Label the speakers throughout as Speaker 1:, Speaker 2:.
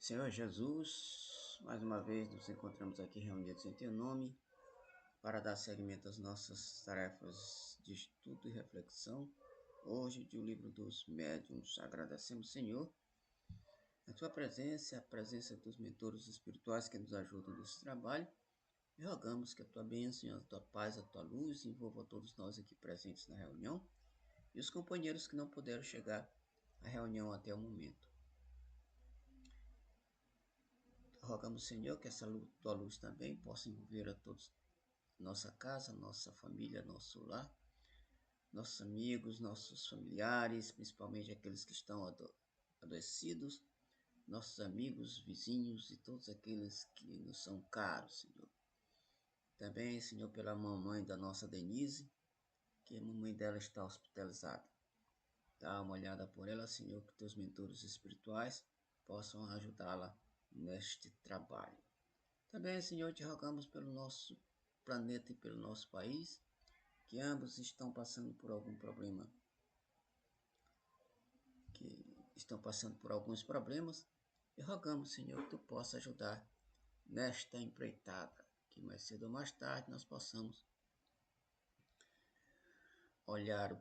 Speaker 1: Senhor Jesus, mais uma vez nos encontramos aqui reunidos em Teu nome para dar seguimento às nossas tarefas de estudo e reflexão. Hoje, do livro dos médiuns, agradecemos, Senhor, a Tua presença, a presença dos mentores espirituais que nos ajudam nesse trabalho. E rogamos que a Tua bênção, a Tua paz, a Tua luz envolva todos nós aqui presentes na reunião e os companheiros que não puderam chegar à reunião até o momento. Rogamos, Senhor, que essa Tua luz também possa envolver a todos, nossa casa, nossa família, nosso lar, nossos amigos, nossos familiares, principalmente aqueles que estão adoecidos, nossos amigos, vizinhos e todos aqueles que nos são caros, Senhor. Também, Senhor, pela mamãe da nossa Denise, que a mamãe dela está hospitalizada. Dá uma olhada por ela, Senhor, que teus mentores espirituais possam ajudá-la neste trabalho. Também, Senhor, te rogamos pelo nosso planeta e pelo nosso país, que ambos estão passando por algum problema, e rogamos, Senhor, que Tu possa ajudar nesta empreitada, que mais cedo ou mais tarde nós possamos olhar o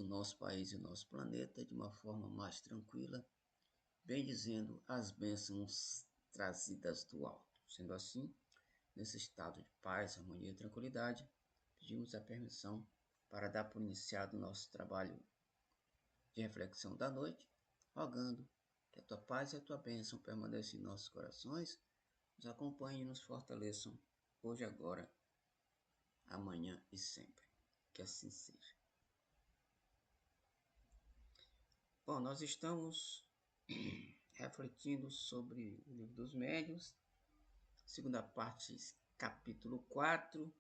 Speaker 1: nosso país e o nosso planeta de uma forma mais tranquila, bendizendo as bênçãos trazidas do alto. Sendo assim, nesse estado de paz, harmonia e tranquilidade, pedimos a permissão para dar por iniciado o nosso trabalho de reflexão da noite, rogando que a Tua paz e a Tua bênção permaneçam em nossos corações, nos acompanhem e nos fortaleçam hoje, agora, amanhã e sempre. Que assim seja. Bom, nós estamos refletindo sobre o livro dos médiuns, segunda parte, capítulo 4,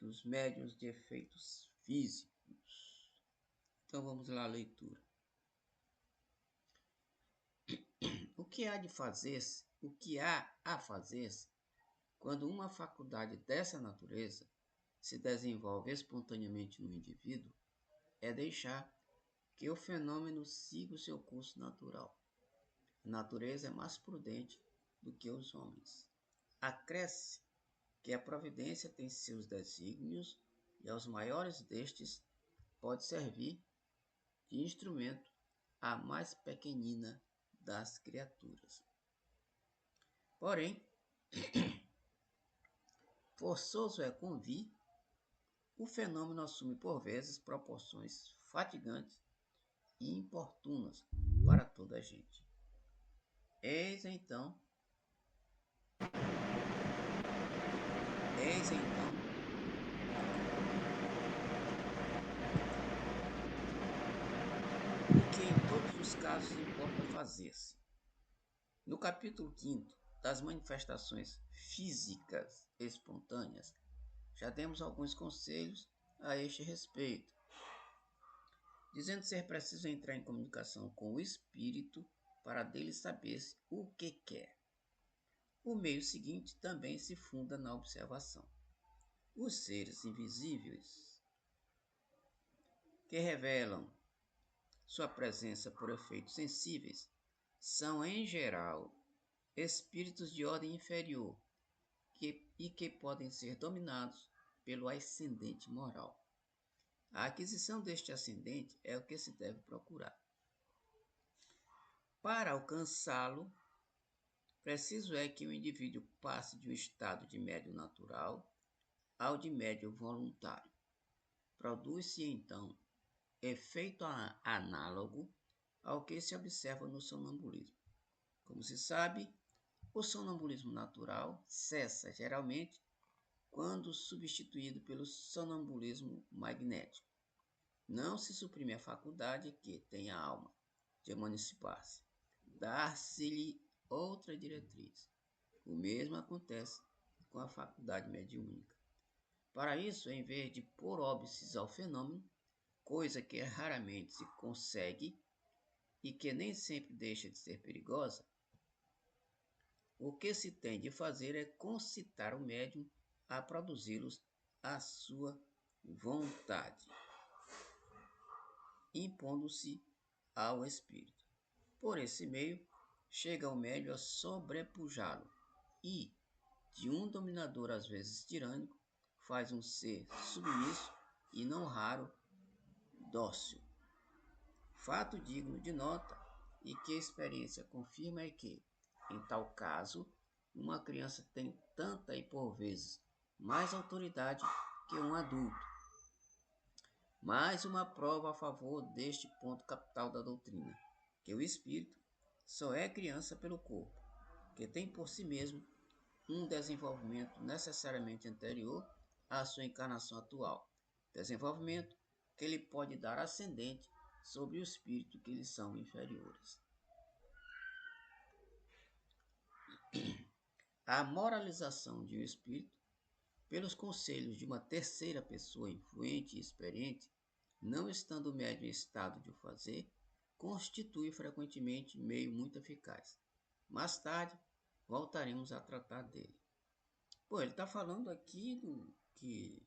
Speaker 1: dos médiuns de efeitos físicos. Então vamos lá à leitura. O que há a fazer-se quando uma faculdade dessa natureza se desenvolve espontaneamente no indivíduo é deixar que o fenômeno siga o seu curso natural. A natureza é mais prudente do que os homens. Acresce que a providência tem seus desígnios e aos maiores destes pode servir de instrumento à mais pequenina das criaturas. Porém, forçoso é convir, o fenômeno assume por vezes proporções fatigantes e importunas para toda a gente. Eis então o que em todos os casos importa fazer-se. No capítulo 5 das manifestações físicas espontâneas, já demos alguns conselhos a este respeito, dizendo ser preciso entrar em comunicação com o espírito para dele saber-se o que quer. O meio seguinte também se funda na observação. Os seres invisíveis que revelam sua presença por efeitos sensíveis são, em geral, espíritos de ordem inferior que podem ser dominados pelo ascendente moral. A aquisição deste ascendente é o que se deve procurar. Para alcançá-lo, preciso é que o indivíduo passe de um estado de médio natural ao de médio voluntário. Produz-se, então, efeito análogo ao que se observa no sonambulismo. Como se sabe, o sonambulismo natural cessa geralmente quando substituído pelo sonambulismo magnético. Não se suprime a faculdade que tem a alma de emancipar-se, dar-se-lhe outra diretriz. O mesmo acontece com a faculdade mediúnica. Para isso, em vez de pôr óbices ao fenômeno, coisa que raramente se consegue e que nem sempre deixa de ser perigosa, o que se tem de fazer é concitar o médium a produzi-los à sua vontade, impondo-se ao espírito. Por esse meio, chega ao médium a sobrepujá-lo e, de um dominador às vezes tirânico, faz um ser submisso e não raro dócil. Fato digno de nota e que a experiência confirma é que, em tal caso, uma criança tem tanta e por vezes mais autoridade que um adulto. Mais uma prova a favor deste ponto capital da doutrina, que o espírito só é criança pelo corpo, que tem por si mesmo um desenvolvimento necessariamente anterior à sua encarnação atual, desenvolvimento que lhe pode dar ascendente sobre o espírito que lhe são inferiores. A moralização de um espírito, pelos conselhos de uma terceira pessoa influente e experiente, não estando o médium em estado de o fazer, constitui frequentemente meio muito eficaz. Mais tarde, voltaremos a tratar dele. Pô, ele está falando aqui que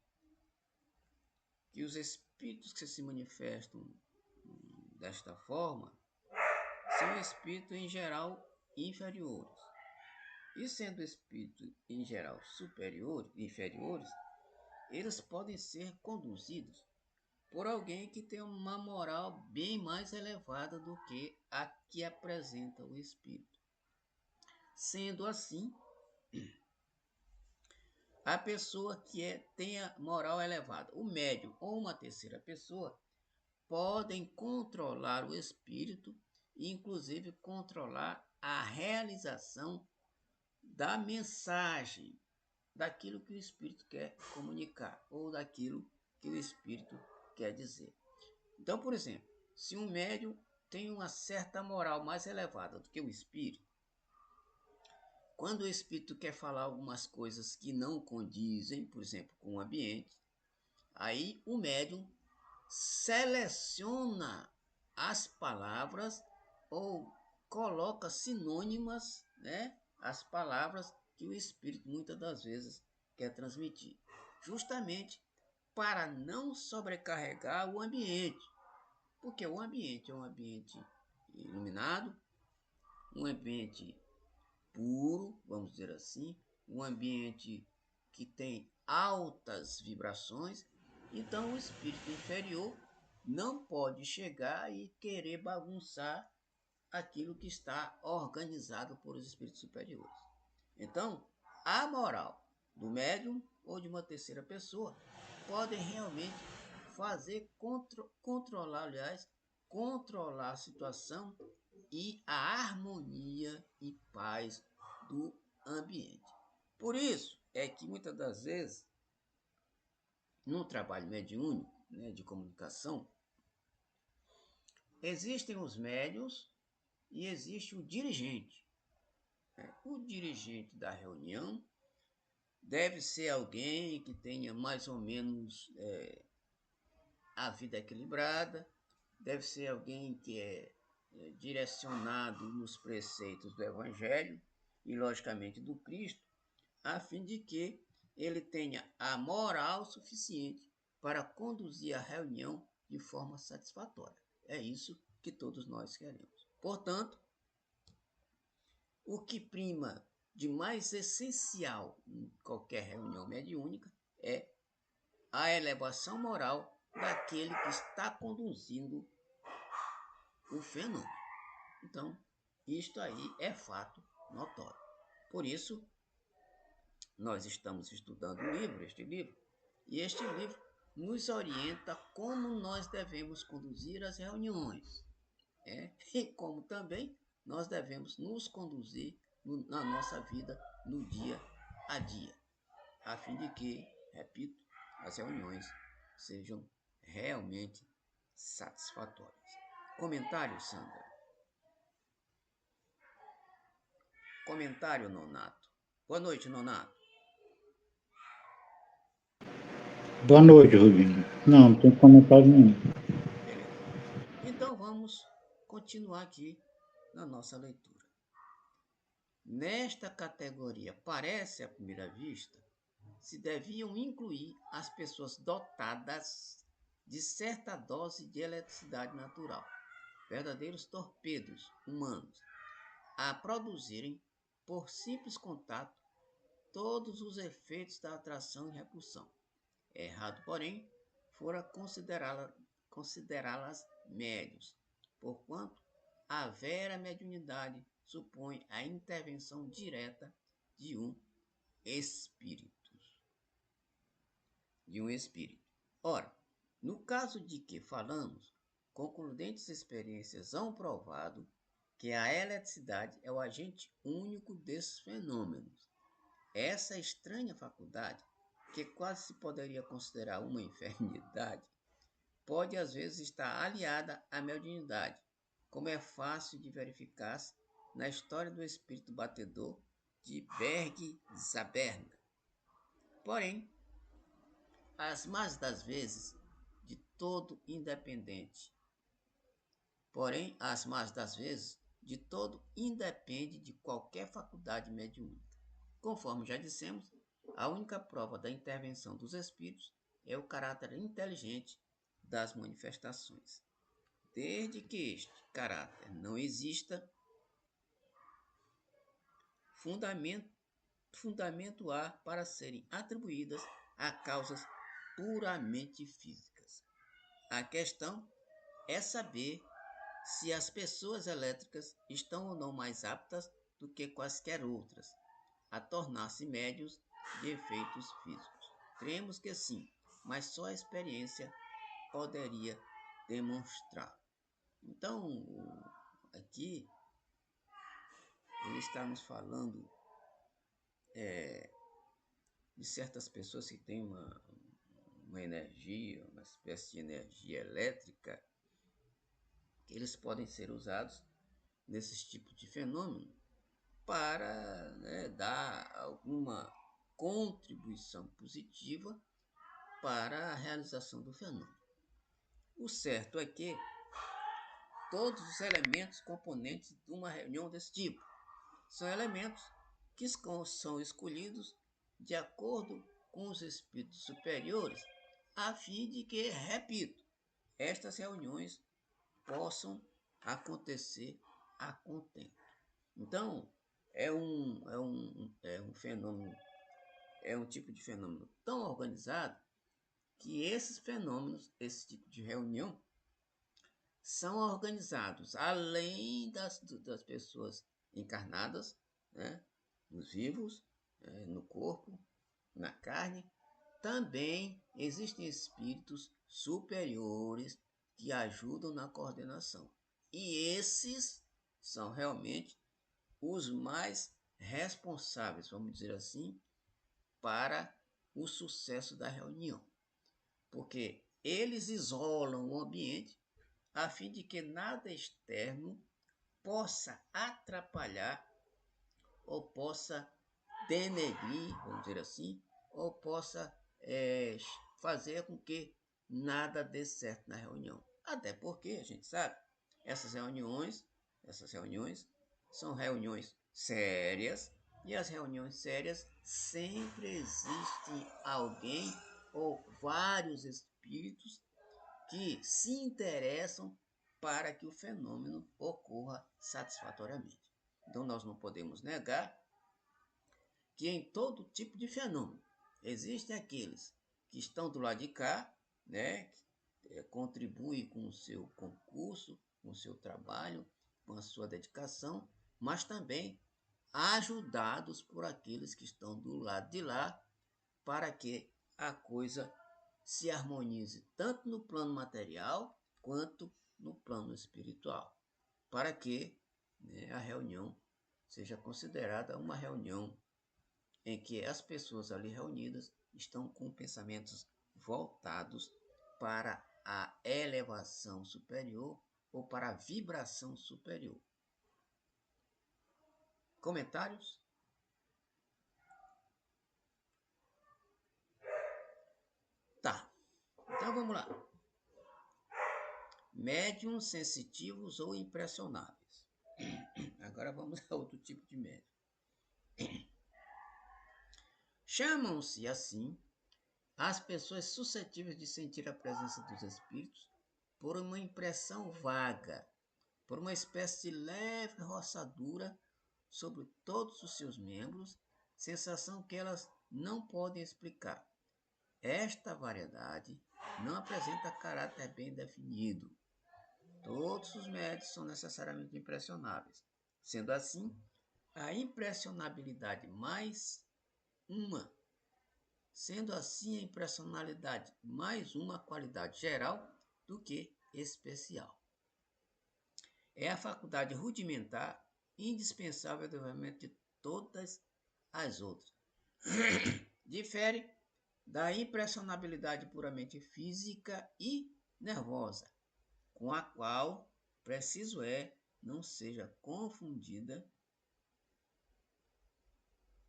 Speaker 1: os espíritos que se manifestam desta forma são espíritos em geral inferiores. E sendo espíritos em geral inferiores, eles podem ser conduzidos por alguém que tem uma moral bem mais elevada do que a que apresenta o espírito. Sendo assim, a pessoa que tenha moral elevada, o médium ou uma terceira pessoa, podem controlar o espírito e, inclusive, controlar a realização da mensagem, daquilo que o espírito quer comunicar ou daquilo que o espírito quer dizer. Então, por exemplo, se um médium tem uma certa moral mais elevada do que o espírito, quando o espírito quer falar algumas coisas que não condizem, por exemplo, com o ambiente, aí o médium seleciona as palavras ou coloca sinônimas, né, as palavras que o espírito muitas das vezes quer transmitir, justamente para não sobrecarregar o ambiente, porque o ambiente é um ambiente iluminado, um ambiente puro, vamos dizer assim, um ambiente que tem altas vibrações. Então o espírito inferior não pode chegar e querer bagunçar aquilo que está organizado por os espíritos superiores. Então, a moral do médium ou de uma terceira pessoa pode realmente fazer controlar a situação e a harmonia e paz do ambiente. Por isso é que muitas das vezes, no trabalho mediúnico, né, de comunicação, existem os médiuns e existe o dirigente. O dirigente da reunião deve ser alguém que tenha mais ou menos a vida equilibrada, deve ser alguém que é direcionado nos preceitos do Evangelho e, logicamente, do Cristo, a fim de que ele tenha a moral suficiente para conduzir a reunião de forma satisfatória. É isso que todos nós queremos. Portanto, o que prima de mais essencial em qualquer reunião mediúnica é a elevação moral daquele que está conduzindo o fenômeno. Então, isto aí é fato notório. Por isso, nós estamos estudando este livro, e este livro nos orienta como nós devemos conduzir as reuniões, e como também nós devemos nos conduzir na nossa vida no dia a dia, a fim de que, repito, as reuniões sejam realmente satisfatórias. Comentário, Sandra. Comentário, Nonato. Boa noite, Nonato.
Speaker 2: Boa noite, Rubinho. Não tem comentário nenhum.
Speaker 1: Beleza. Então vamos continuar aqui na nossa leitura. Nesta categoria, parece à primeira vista, se deviam incluir as pessoas dotadas de certa dose de eletricidade natural, verdadeiros torpedos humanos, a produzirem, por simples contato, todos os efeitos da atração e repulsão. Errado, porém, fora considerá-las médios, porquanto a vera mediunidade supõe a intervenção direta de um espírito. Ora, no caso de que falamos, concludentes experiências hão provado que a eletricidade é o agente único desses fenômenos. Essa estranha faculdade, que quase se poderia considerar uma enfermidade, pode às vezes estar aliada à mediunidade, como é fácil de verificar-se na história do espírito batedor de Bergsaberna. Porém, as mais das vezes de todo independente. De todo independe de qualquer faculdade mediúnica. Conforme já dissemos, a única prova da intervenção dos espíritos é o caráter inteligente das manifestações. Desde que este caráter não exista, fundamento há para serem atribuídas a causas puramente físicas. A questão é saber se as pessoas elétricas estão ou não mais aptas do que quaisquer outras a tornar-se médios de efeitos físicos. Cremos que sim, mas só a experiência poderia demonstrar. Então, aqui ele está nos falando de certas pessoas que têm uma energia, uma espécie de energia elétrica, que eles podem ser usados nesses tipos de fenômeno para, né, dar alguma contribuição positiva para a realização do fenômeno. O certo é que todos os elementos componentes de uma reunião desse tipo são elementos que são escolhidos de acordo com os espíritos superiores, a fim de que, repito, estas reuniões possam acontecer a contento. Então, é um fenômeno, é um tipo de fenômeno tão organizado que esses fenômenos, esse tipo de reunião, são organizados além das pessoas encarnadas, né, nos vivos, no corpo, na carne. Também existem espíritos superiores que ajudam na coordenação. E esses são realmente os mais responsáveis, vamos dizer assim, para o sucesso da reunião. Porque eles isolam o ambiente a fim de que nada externo possa atrapalhar ou possa denegrir, vamos dizer assim, ou possa fazer com que nada dê certo na reunião. Até porque, a gente sabe, essas reuniões são reuniões sérias, e as reuniões sérias sempre existem alguém ou vários espíritos que se interessam para que o fenômeno ocorra satisfatoriamente. Então, nós não podemos negar que em todo tipo de fenômeno existem aqueles que estão do lado de cá, né, que contribuem com o seu concurso, com o seu trabalho, com a sua dedicação, mas também ajudados por aqueles que estão do lado de lá para que a coisa se harmonize tanto no plano material quanto no plano espiritual, para que, né, a reunião seja considerada uma reunião em que as pessoas ali reunidas estão com pensamentos voltados para a elevação superior ou para a vibração superior. Comentários? Tá, então vamos lá. Médiuns sensitivos ou impressionáveis. Agora vamos a outro tipo de médium. Chamam-se assim as pessoas suscetíveis de sentir a presença dos espíritos por uma impressão vaga, por uma espécie de leve roçadura sobre todos os seus membros, sensação que elas não podem explicar. Esta variedade não apresenta caráter bem definido. Todos os médios são necessariamente impressionáveis. Sendo assim, a impressionabilidade mais uma. Sendo assim, a impressionalidade mais uma qualidade geral do que especial. É a faculdade rudimentar indispensável ao desenvolvimento de todas as outras. Difere da impressionabilidade puramente física e nervosa, com a qual, preciso é, não seja confundida,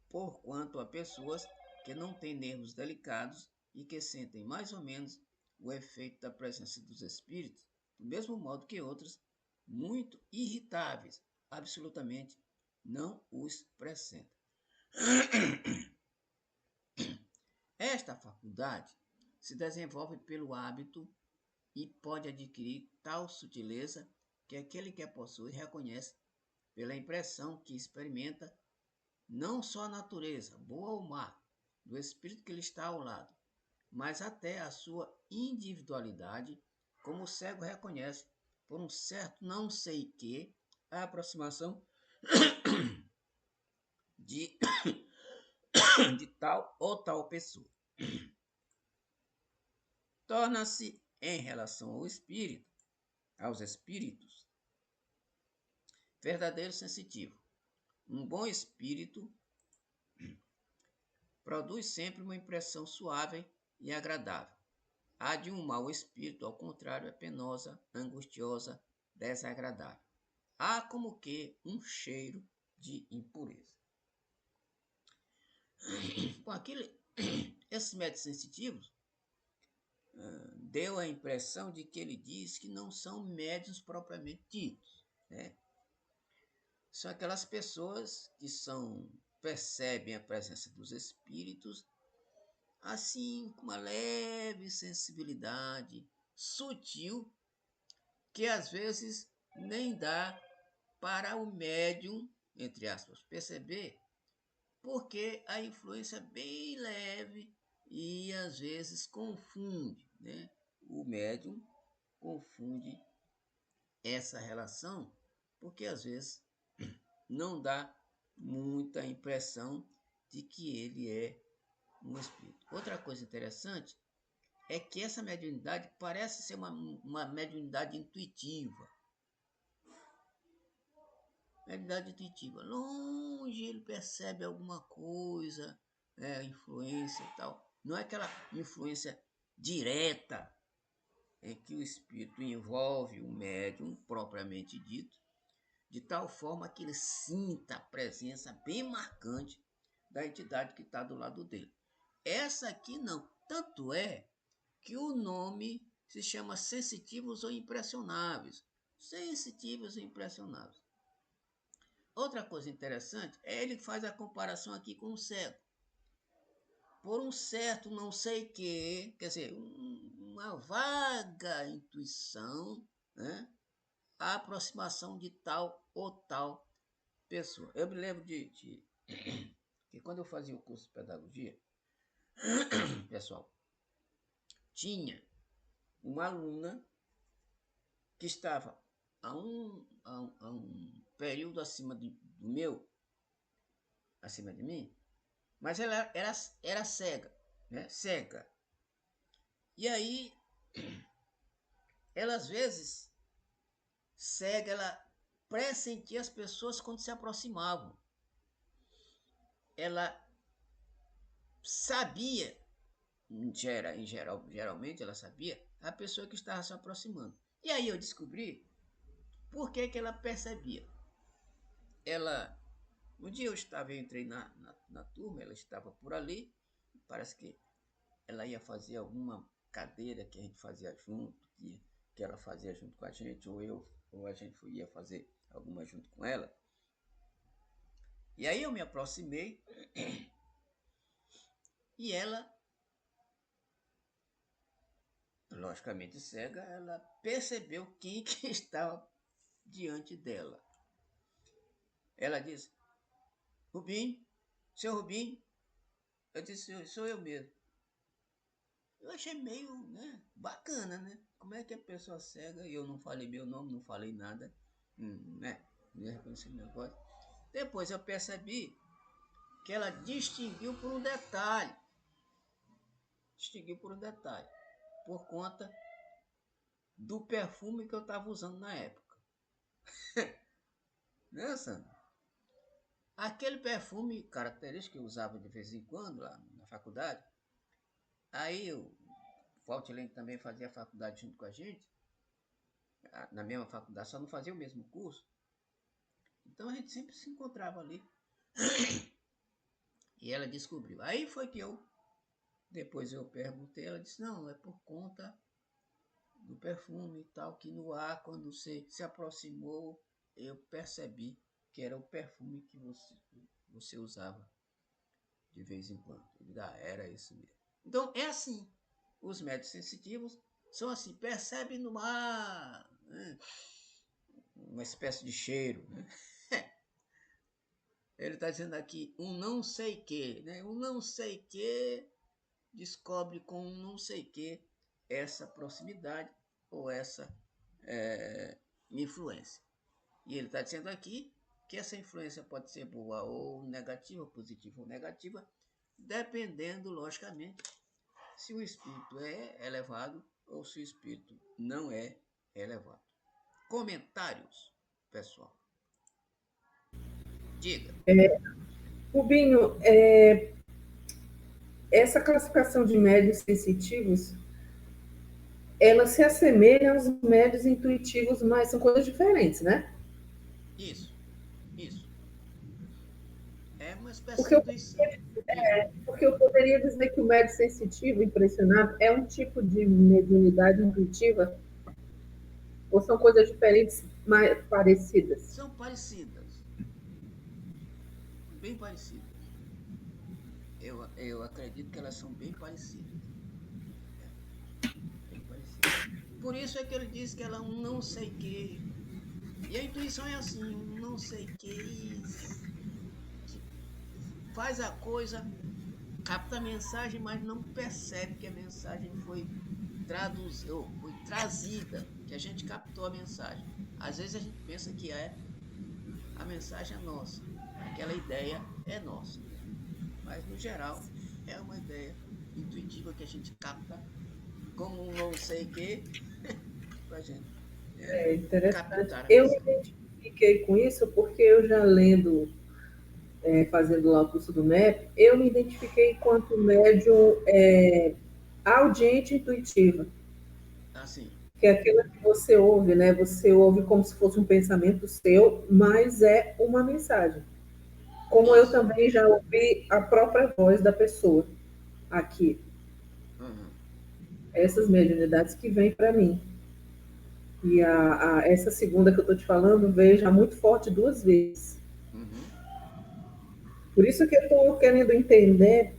Speaker 1: porquanto há pessoas que não têm nervos delicados e que sentem mais ou menos o efeito da presença dos espíritos, do mesmo modo que outras, muito irritáveis, absolutamente não os pressentem. Esta faculdade se desenvolve pelo hábito e pode adquirir tal sutileza que aquele que a possui reconhece pela impressão que experimenta não só a natureza, boa ou má, do espírito que lhe está ao lado, mas até a sua individualidade, como o cego reconhece, por um certo não sei que, a aproximação de, de tal ou tal pessoa. Torna-se, em relação ao espírito, aos espíritos, verdadeiro sensitivo. Um bom espírito produz sempre uma impressão suave e agradável. A de um mau espírito, ao contrário, é penosa, angustiosa, desagradável. Há como que um cheiro de impureza. Com esses médios sensitivos, deu a impressão de que ele diz que não são médios propriamente ditos, né? São aquelas pessoas que percebem a presença dos espíritos assim, com uma leve sensibilidade, sutil, que às vezes nem dá para o médium, entre aspas, perceber, porque a influência é bem leve e às vezes confunde, né? O médium confunde essa relação, porque às vezes não dá muita impressão de que ele é um espírito. Outra coisa interessante é que essa mediunidade parece ser uma mediunidade intuitiva. Mediunidade intuitiva. Longe ele percebe alguma coisa, influência e tal. Não é aquela influência direta em que o espírito envolve o médium propriamente dito, de tal forma que ele sinta a presença bem marcante da entidade que está do lado dele. Essa aqui não. Tanto é que o nome se chama sensitivos ou impressionáveis. Sensitivos ou impressionáveis. Outra coisa interessante é ele faz a comparação aqui com o cego. Por um certo não sei que, quer dizer, uma vaga intuição, né? A aproximação de tal ou tal pessoa. Eu me lembro que quando eu fazia o curso de pedagogia, pessoal, tinha uma aluna que estava a um período acima do meu, acima de mim, mas ela era cega, né? Cega. E aí, ela às vezes, cega, ela pressentia as pessoas quando se aproximavam. Ela sabia, geralmente ela sabia, a pessoa que estava se aproximando. E aí eu descobri por que ela percebia. Um dia eu entrei na turma, ela estava por ali, parece que ela ia fazer alguma cadeira que a gente fazia junto, que ela fazia junto com a gente, ou a gente ia fazer alguma junto com ela. E aí eu me aproximei e ela, logicamente cega, ela percebeu quem que estava diante dela. Ela disse, Rubim, seu Rubim? Eu disse, sou eu mesmo. Eu achei meio, né, bacana, né? Como é que a pessoa cega, e eu não falei meu nome, não falei nada, né? Não reconheci meu voz. Depois eu percebi que ela distinguiu por um detalhe. Distinguiu por um detalhe. Por conta do perfume que eu estava usando na época. Né, Sandra? Aquele perfume característico que eu usava de vez em quando lá na faculdade. Aí o Valtilene também fazia faculdade junto com a gente. Na mesma faculdade, só não fazia o mesmo curso. Então a gente sempre se encontrava ali. E ela descobriu. Aí foi que depois eu perguntei, ela disse, não, é por conta do perfume e tal, que no ar, quando você se aproximou, eu percebi que era o perfume que você usava de vez em quando. Ele disse, era isso mesmo. Então é assim. Os médios sensitivos são assim, percebem no ar, né? Uma espécie de cheiro, né? Ele está dizendo aqui um não sei que, né? Um não sei que descobre com um não sei que essa proximidade ou essa influência. E ele está dizendo aqui que essa influência pode ser boa ou negativa, positiva ou negativa, dependendo, logicamente, se o espírito é elevado ou se o espírito não é elevado. Comentários, pessoal. Diga.
Speaker 3: Rubinho, essa classificação de médios sensitivos, ela se assemelha aos médios intuitivos, mas são coisas diferentes, né?
Speaker 1: Isso. É uma espécie
Speaker 3: Porque
Speaker 1: de
Speaker 3: eu,
Speaker 1: intuição. Diga.
Speaker 3: porque eu poderia dizer que o médio sensitivo, impressionado, é um tipo de mediunidade intuitiva, ou são coisas diferentes, mas parecidas?
Speaker 1: São parecidas. Bem parecidas. Eu acredito que elas são bem parecidas. Bem parecidas. Por isso é que ele diz que ela é um não sei que. E a intuição é assim, um não sei que. Faz a coisa, capta a mensagem, mas não percebe que a mensagem foi traduzida, foi trazida, que a gente captou a mensagem. Às vezes a gente pensa que a mensagem é nossa, aquela ideia é nossa. Mas no geral é uma ideia intuitiva que a gente capta como um não sei que pra gente
Speaker 3: É interessante.
Speaker 1: captar a
Speaker 3: Eu me
Speaker 1: mensagem.
Speaker 3: identifiquei com isso porque eu já lendo, fazendo lá o curso do MEP, eu me identifiquei enquanto médium audiente intuitiva,
Speaker 1: Assim,
Speaker 3: que é aquilo que você ouve, né? Você ouve como se fosse um pensamento seu, mas é uma mensagem. Como eu
Speaker 1: isso.
Speaker 3: também já ouvi a própria voz da pessoa aqui,
Speaker 1: Uhum,
Speaker 3: essas mediunidades que vêm para mim. E essa segunda que eu estou te falando veio já muito forte duas vezes.
Speaker 1: uhum.
Speaker 3: Por isso que eu estou querendo entender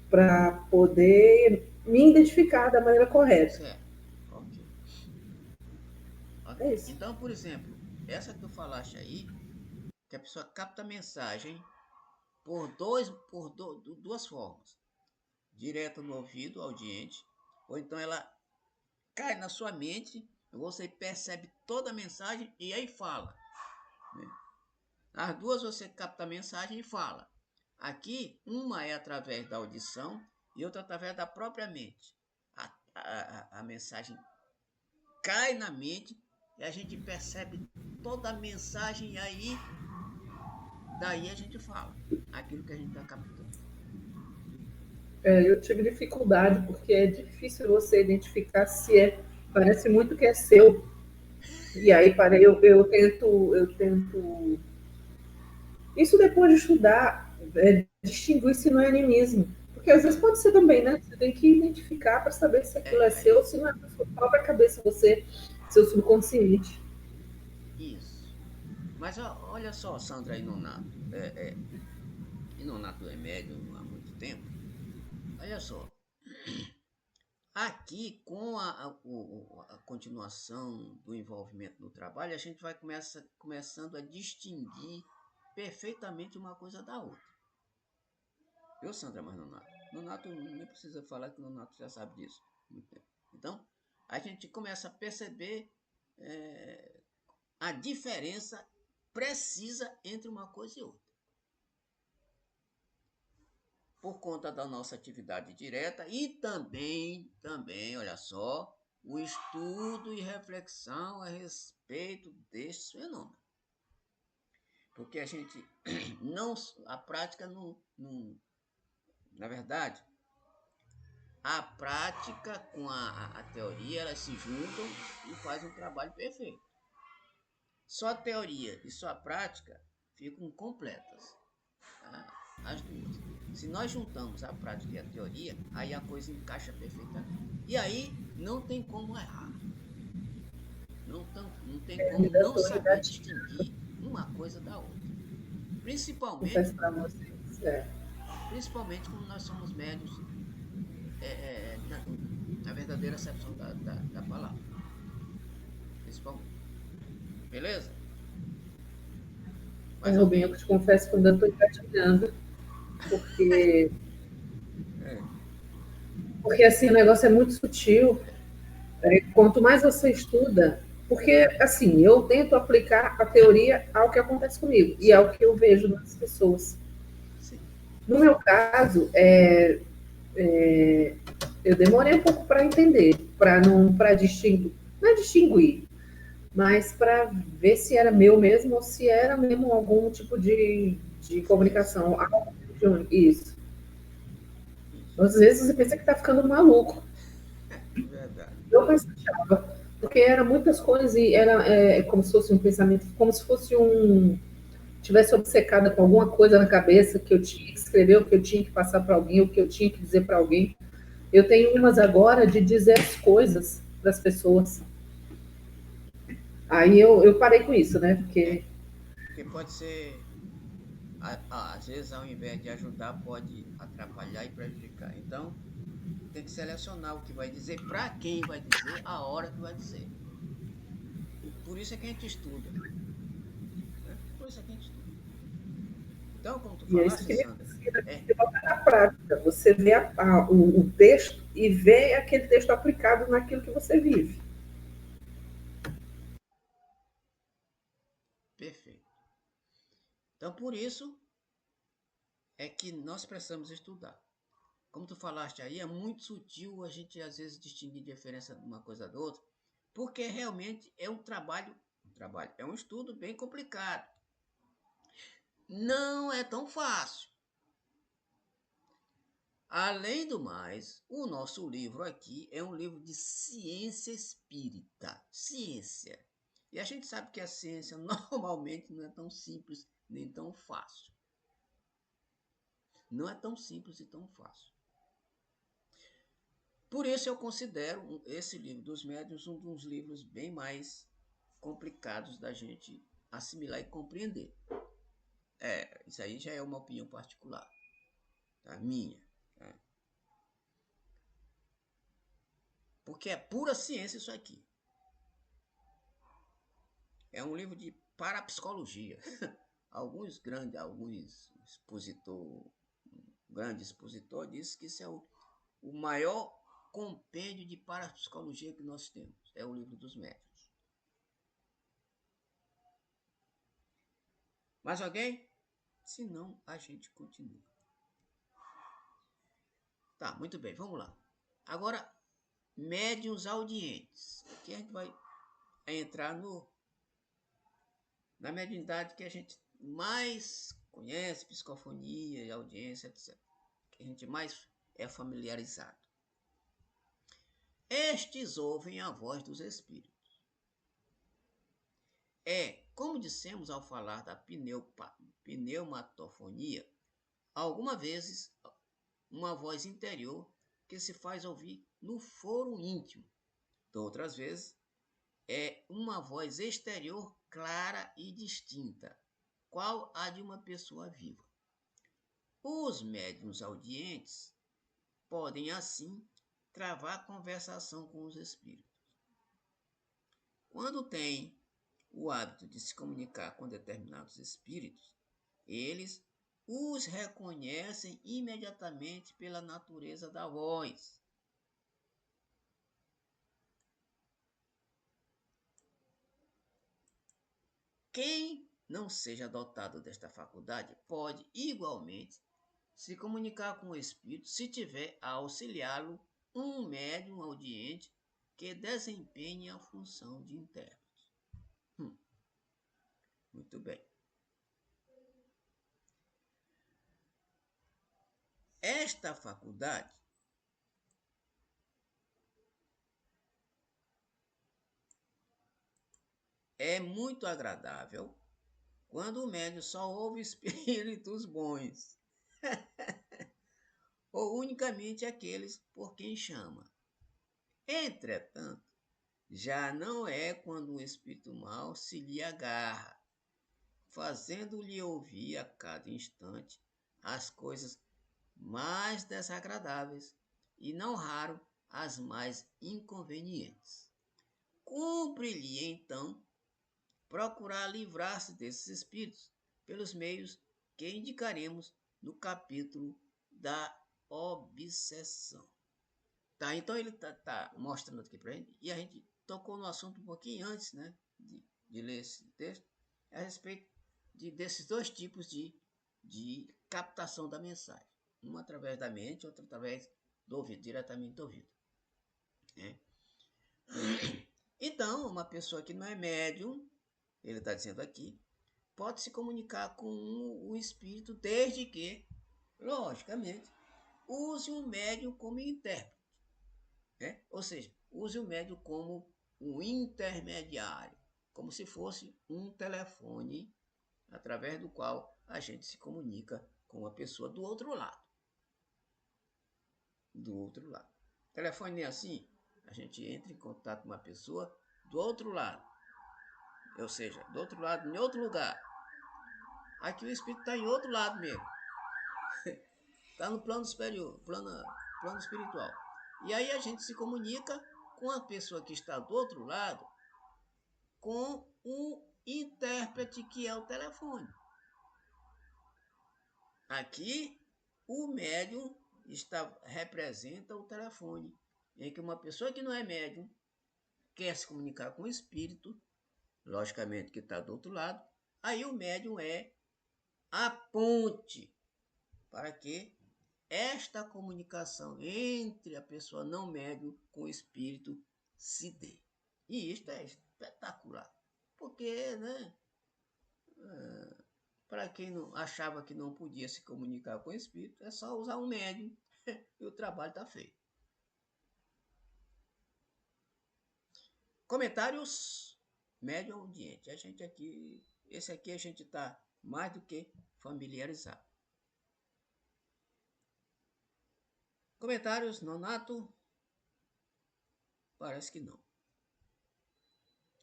Speaker 3: para poder me identificar da maneira correta.
Speaker 1: Certo. Ok.
Speaker 3: É
Speaker 1: Ok.
Speaker 3: isso.
Speaker 1: Então, por exemplo, essa que tu falaste aí, que a pessoa capta a mensagem por duas formas. Direto no ouvido audiente, ou então ela cai na sua mente, você percebe toda a mensagem e aí fala. Né? As duas você capta a mensagem e fala. Aqui, uma é através da audição e outra através da própria mente. A mensagem cai na mente e a gente percebe toda a mensagem e aí, daí a gente fala aquilo que a gente está captando.
Speaker 3: Eu tive dificuldade porque é difícil você identificar se é. Parece muito que é seu. E aí eu tento. Isso depois de estudar, distinguir se não é animismo. Porque às vezes
Speaker 1: Uhum.
Speaker 3: pode ser também, né? Você tem que identificar para saber se aquilo é seu ou se não é da sua própria cabeça, seu subconsciente.
Speaker 1: Isso. Mas olha só, Sandra e Nonato. E Nonato é médium há muito tempo. Olha só. Aqui, com a continuação do envolvimento no trabalho, a gente vai começando a distinguir perfeitamente uma coisa da outra. Viu, Sandra, mas Nonato? Nonato nem precisa falar que Nonato já sabe disso. Então, a gente começa a perceber a diferença precisa entre uma coisa e outra. Por conta da nossa atividade direta e também, olha só, o estudo e reflexão a respeito deste fenômeno. Porque a gente não, a prática não na verdade, a prática com a teoria, elas se juntam e fazem um trabalho perfeito. Só a teoria e só a prática ficam completas, tá? As duas. Se nós juntamos a prática e a teoria, aí a coisa encaixa perfeitamente. E aí não tem como errar. Não tem como
Speaker 3: Ainda
Speaker 1: não
Speaker 3: estou
Speaker 1: saber
Speaker 3: engatinhando,
Speaker 1: distinguir uma coisa da outra.
Speaker 3: confesso para vocês.
Speaker 1: Principalmente quando nós somos médios na verdadeira acepção da palavra. Principalmente. Beleza? Mais
Speaker 3: Rubinho, eu
Speaker 1: alguém?
Speaker 3: te confesso que eu ainda estou engatinhando, porque, porque assim, o negócio é muito sutil. Quanto mais você estuda, porque assim, eu tento aplicar a teoria ao que acontece comigo e ao que eu vejo nas pessoas.
Speaker 1: Sim.
Speaker 3: No meu caso, eu demorei um pouco para entender, para distinguir, não é distinguir, mas para ver se era meu mesmo ou se era mesmo algum tipo de comunicação. Isso.
Speaker 1: Isso.
Speaker 3: Às vezes você pensa que está ficando maluco.
Speaker 1: Verdade.
Speaker 3: Eu pensava, porque era muitas coisas e era como se fosse um pensamento, como se fosse tivesse obcecada com alguma coisa na cabeça que eu tinha que escrever, o que eu tinha que passar para alguém, o que eu tinha que dizer para alguém. Eu tenho umas agora de dizer as coisas para as pessoas. Aí eu parei com isso, né? Porque
Speaker 1: Porque pode ser, às vezes, ao invés de ajudar, pode atrapalhar e prejudicar. Então, tem que selecionar o que vai dizer, para quem vai dizer, a hora que vai dizer. Por isso é que a gente estuda. Né? Por isso é que a gente estuda. Então, como tu
Speaker 3: e é isso
Speaker 1: falaste,
Speaker 3: que me
Speaker 1: Sandra,
Speaker 3: ensina,
Speaker 1: é
Speaker 3: você botar na prática. Você vê o texto e vê aquele texto aplicado naquilo que você vive.
Speaker 1: perfeito. Então, por isso é que nós precisamos estudar. Como tu falaste aí, é muito sutil a gente às vezes distinguir diferença de uma coisa da outra, porque realmente é é um estudo bem complicado. Não é tão fácil. Além do mais, o nosso livro aqui é um livro de ciência espírita. Ciência. E a gente sabe que a ciência normalmente não é tão simples nem tão fácil. Não é tão simples e tão fácil. Por isso eu considero esse livro dos médiuns um dos livros bem mais complicados da gente assimilar e compreender. Isso aí já é uma opinião particular, tá? Minha. Tá? Porque é pura ciência isso aqui. É um livro de parapsicologia. Alguns grande expositor disse que isso é o maior compêndio de parapsicologia que nós temos. É o livro dos médiuns. Mais alguém? Se não, a gente continua. Tá, muito bem, vamos lá. Agora, médiuns audientes. Aqui a gente vai entrar na mediunidade que a gente mais conhece, psicofonia, audiência, etc. Que a gente mais é familiarizado. Estes ouvem a voz dos espíritos. Como dissemos ao falar da pneumatofonia, algumas vezes uma voz interior que se faz ouvir no foro íntimo. Outras vezes, é uma voz exterior clara e distinta, qual a de uma pessoa viva. Os médiuns audientes podem, assim, travar conversação com os espíritos. Quando tem o hábito de se comunicar com determinados espíritos, eles os reconhecem imediatamente pela natureza da voz. Quem não seja dotado desta faculdade pode igualmente se comunicar com o espírito se tiver a auxiliá-lo um médium audiente que desempenhe a função de intérprete. Muito bem. Esta faculdade é muito agradável quando o médium só ouve espíritos bons, ou unicamente aqueles por quem chama. Entretanto, já não é quando o espírito mau se lhe agarra, fazendo-lhe ouvir a cada instante as coisas mais desagradáveis e, não raro, as mais inconvenientes. Cumpre-lhe, então, procurar livrar-se desses espíritos pelos meios que indicaremos no capítulo da obsessão. Tá, então ele tá mostrando aqui para a gente, e a gente tocou no assunto um pouquinho antes, né, de ler esse texto, a respeito desses dois tipos de captação da mensagem. Um através da mente, outro através do ouvido, diretamente do ouvido. Né? Então, uma pessoa que não é médium, ele está dizendo aqui, pode se comunicar com o espírito desde que, logicamente, use o médium como intérprete. Né? Ou seja, use o médium como um intermediário, como se fosse um telefone através do qual a gente se comunica com a pessoa do outro lado. Do outro lado. O telefone é assim, a gente entra em contato com uma pessoa do outro lado. Ou seja, do outro lado, em outro lugar. Aqui o espírito está em outro lado mesmo. Está no plano superior, plano espiritual. E aí a gente se comunica com a pessoa que está do outro lado com o intérprete que é o telefone. Aqui o médium representa o telefone, em que uma pessoa que não é médium quer se comunicar com o espírito, logicamente que está do outro lado, aí o médium é a ponte para que esta comunicação entre a pessoa não médium com o espírito se dê. E isto é espetacular, porque, né, para quem não achava que não podia se comunicar com o espírito, é só usar um médium e o trabalho está feito. Comentários médium audiente. Esse aqui a gente está mais do que familiarizado. Comentários, Nonato? Parece que não.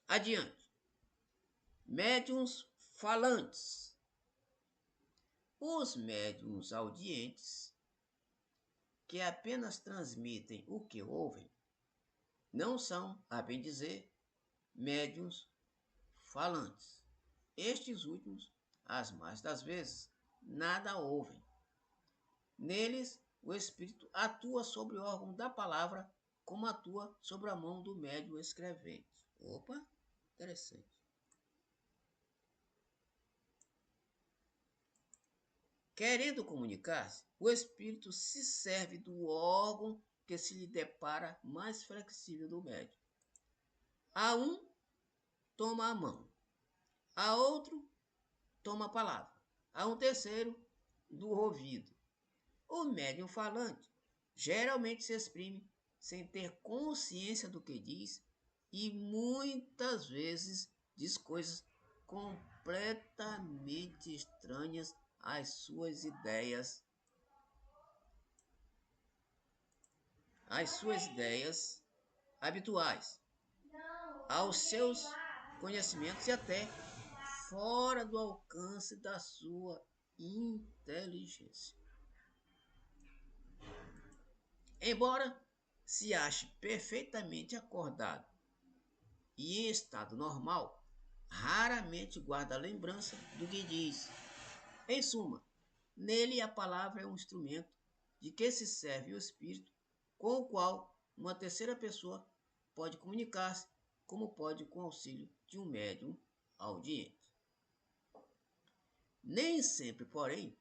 Speaker 1: Adiante. Médiuns falantes. Os médiuns audientes, que apenas transmitem o que ouvem, não são, a bem dizer, médiuns falantes. Estes últimos, as mais das vezes, nada ouvem. Neles, o espírito atua sobre o órgão da palavra, como atua sobre a mão do médium escrevente. Opa, interessante. Querendo comunicar-se, o espírito se serve do órgão que se lhe depara mais flexível do médium. A um, toma a mão. A outro, toma a palavra. A um terceiro, do ouvido. O médium falante geralmente se exprime sem ter consciência do que diz e muitas vezes diz coisas completamente estranhas às suas ideias habituais, aos seus conhecimentos e até fora do alcance da sua inteligência. Embora se ache perfeitamente acordado e em estado normal, raramente guarda lembrança do que diz. Em suma, nele a palavra é um instrumento de que se serve o espírito, com o qual uma terceira pessoa pode comunicar-se, como pode com o auxílio de um médium audiente. Nem sempre, porém,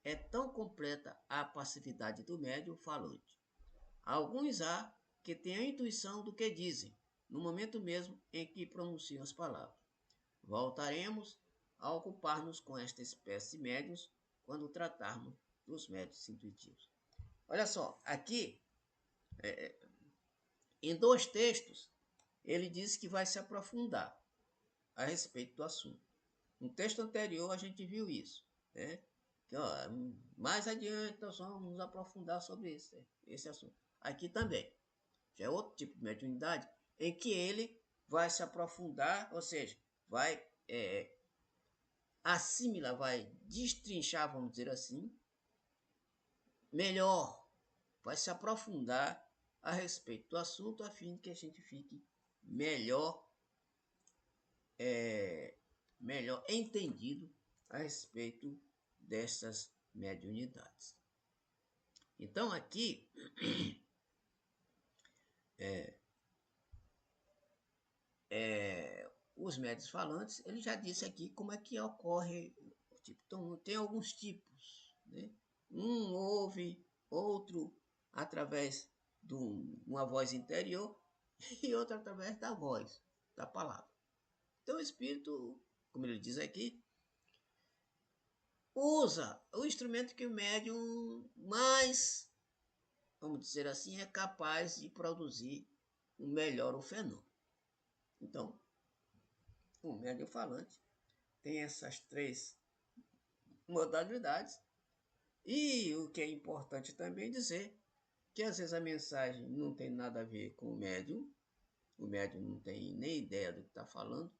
Speaker 1: é tão completa a passividade do médium falante. Alguns há que têm a intuição do que dizem, no momento mesmo em que pronunciam as palavras. Voltaremos a ocupar-nos com esta espécie de médiuns quando tratarmos dos médiuns intuitivos. Olha só, aqui, em 2 textos, ele diz que vai se aprofundar a respeito do assunto. No texto anterior a gente viu isso, né? Que, ó, mais adiante nós vamos nos aprofundar sobre esse assunto. Aqui também, já é outro tipo de mediunidade, em que ele vai se aprofundar, ou seja, vai assimilar, vai destrinchar, vamos dizer assim, melhor, vai se aprofundar a respeito do assunto, a fim de que a gente fique melhor, melhor entendido a respeito dessas mediunidades. Então, aqui, os médiuns falantes, ele já disse aqui como é que ocorre. Então, tem alguns tipos, né? Um ouve, outro através de uma voz interior e outro através da voz, da palavra. Então, o espírito, como ele diz aqui, usa o instrumento que o médium mais, vamos dizer assim, é capaz de produzir melhor o fenômeno. Então, o médium falante tem essas 3 modalidades. E o que é importante também dizer que às vezes a mensagem não tem nada a ver com o médium não tem nem ideia do que está falando,